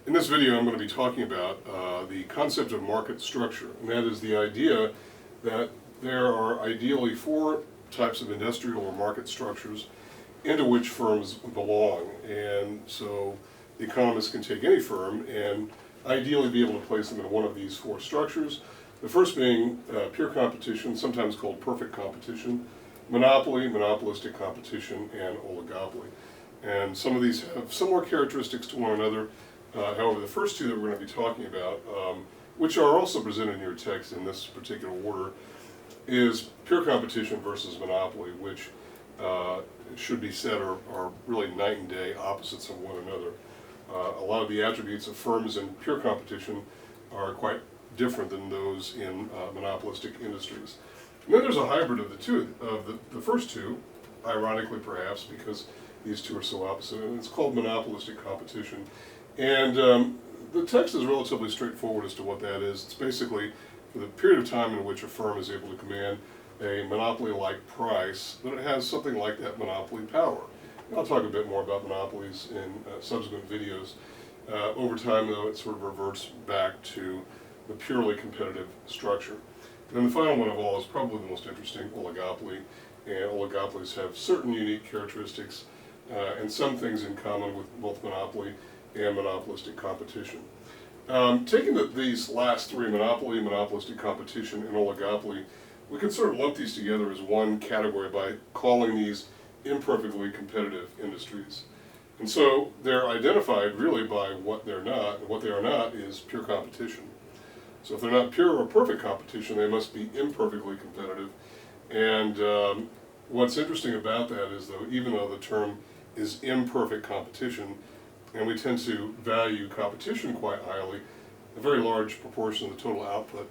In this video I'm going to be talking about the concept of market structure, and that is the idea that there are ideally four types of industrial or market structures into which firms belong. And so the economist can take any firm and ideally be able to place them in one of these four structures. The first being pure competition, sometimes called perfect competition, monopoly, monopolistic competition, and oligopoly. And some of these have similar characteristics to one another. However, the first two that we're going to be talking about, which are also presented in your text in this particular order, is pure competition versus monopoly, which should be said are really night and day opposites of one another. A lot of the attributes of firms in pure competition are quite different than those in monopolistic industries. And then there's a hybrid of the two, of the first two, ironically perhaps, because these two are so opposite, and it's called monopolistic competition. And the text is relatively straightforward as to what that is. It's basically for the period of time in which a firm is able to command a monopoly-like price, that it has something like that monopoly power. And I'll talk a bit more about monopolies in subsequent videos. Over time, though, it sort of reverts back to the purely competitive structure. And then the final one of all is probably the most interesting, oligopoly. And oligopolies have certain unique characteristics and some things in common with both monopoly and monopolistic competition. Taking these last three, monopoly, monopolistic competition, and oligopoly, we can sort of lump these together as one category by calling these imperfectly competitive industries. And so they're identified really by what they're not, and what they are not is pure competition. So if they're not pure or perfect competition, they must be imperfectly competitive. And what's interesting about that is, though, even though the term is imperfect competition, and we tend to value competition quite highly, a very large proportion of the total output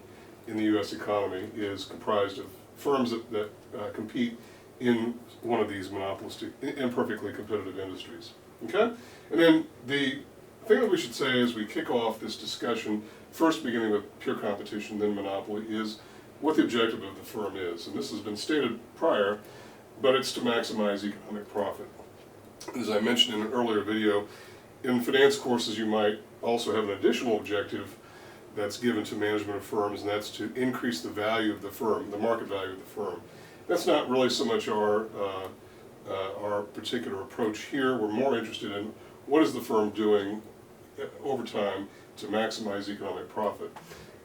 in the U.S. economy is comprised of firms that compete in one of these monopolistic, imperfectly competitive industries. Okay? And then the thing that we should say as we kick off this discussion, first beginning with pure competition, then monopoly, is what the objective of the firm is. And this has been stated prior, but it's to maximize economic profit. As I mentioned in an earlier video, in finance courses you might also have an additional objective that's given to management of firms, and that's to increase the value of the firm, the market value of the firm. That's not really so much our particular approach here. We're more interested in what is the firm doing over time to maximize economic profit.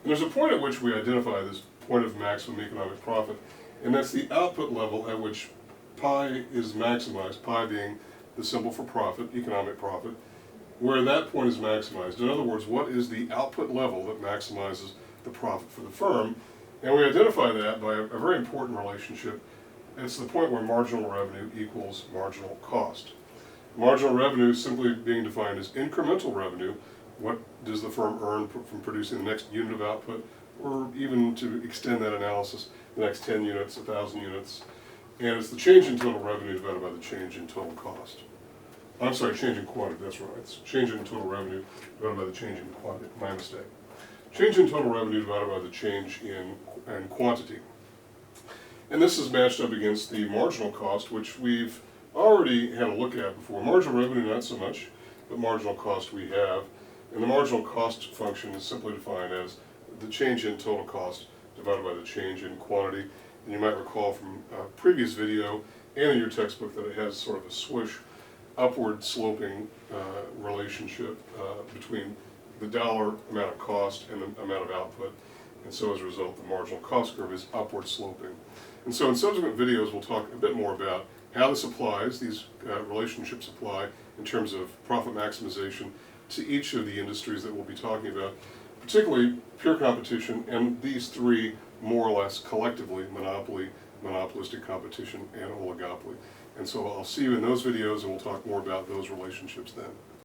And there's a point at which we identify this point of maximum economic profit, and that's the output level at which pi is maximized, pi being the symbol for profit, economic profit, where that point is maximized. In other words, what is the output level that maximizes the profit for the firm? And we identify that by a very important relationship. It's the point where marginal revenue equals marginal cost. Marginal revenue simply being defined as incremental revenue. What does the firm earn from producing the next unit of output, or even to extend that analysis, the next 10 units, 1,000 units. And it's the change in total revenue divided by the change in total cost. I'm sorry, change in quantity, that's right. It's change in total revenue divided by the change in quantity. My mistake. Change in total revenue divided by the change in quantity. And this is matched up against the marginal cost, which we've already had a look at before. Marginal revenue, not so much, but marginal cost we have. And the marginal cost function is simply defined as the change in total cost divided by the change in quantity. And you might recall from a previous video and in your textbook that it has sort of a swoosh, upward sloping relationship between the dollar amount of cost and the amount of output. And so as a result, the marginal cost curve is upward sloping. And so in subsequent videos, we'll talk a bit more about how this applies, these relationships apply in terms of profit maximization to each of the industries that we'll be talking about, particularly pure competition and these three more or less collectively, monopoly, monopolistic competition, and oligopoly. And so I'll see you in those videos, and we'll talk more about those relationships then.